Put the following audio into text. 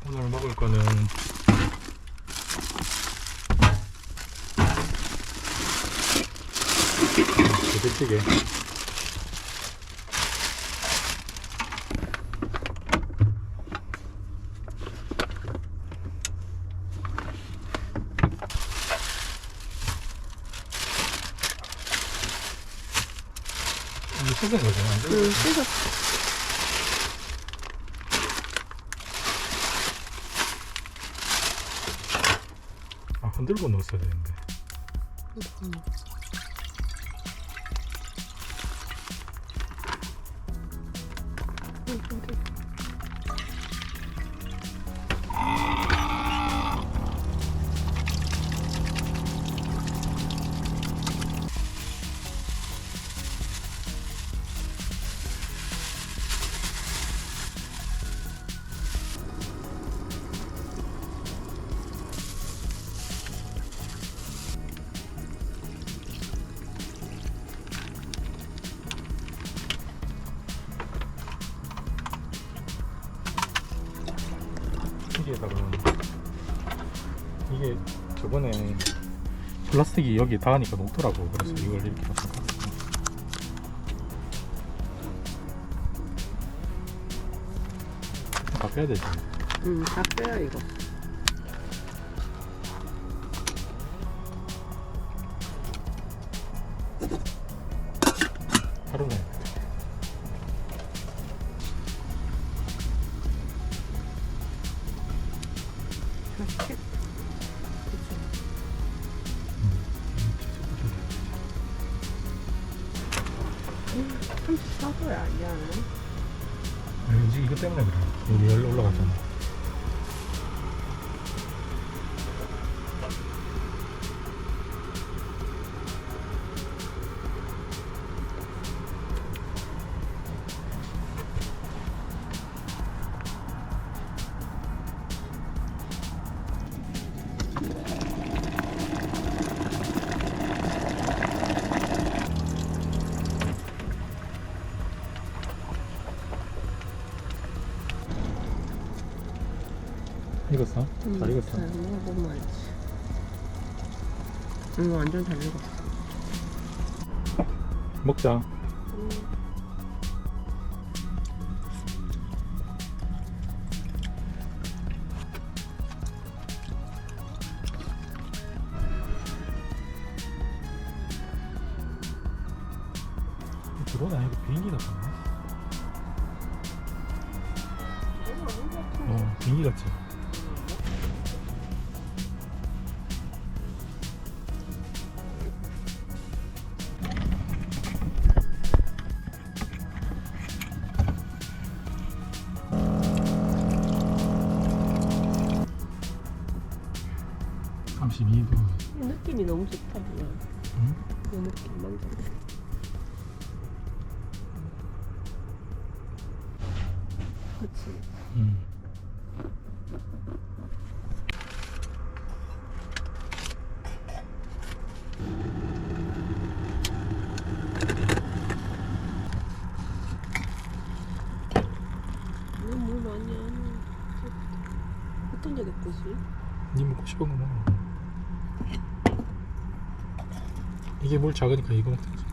오늘 먹을 거는 부대찌개. 이거 씻은 거죠? 응, 씻었어. 아, 흔들고 넣었어야 되는데. 여기에다가 이게 저번에 플라스틱이 여기 닿으니까 녹더라고. 그래서 이걸 이렇게 바꿨어. 다 빼야 되지. 응, 다 빼요 이거. 하루네. 플라스틱? 그치. 34도야 아니야? 아니, 이거 때문에 그래. 여기 열 올라갔잖아. 익었어? 잘 익었어. 잘 먹어보면 알지. 응, 완전 잘 익었어. 먹자. 드론 아니고 비행기 같았네. 비행기 같지? 이 느낌이 너무 좋다 그냥. 응? 그 느낌만 좀. 그치. 응. 물 많이 안 해. 어떤 게 예쁘지? 니 먹고 싶은 거 먹어. 이게 물 작으니까 이거 먹자.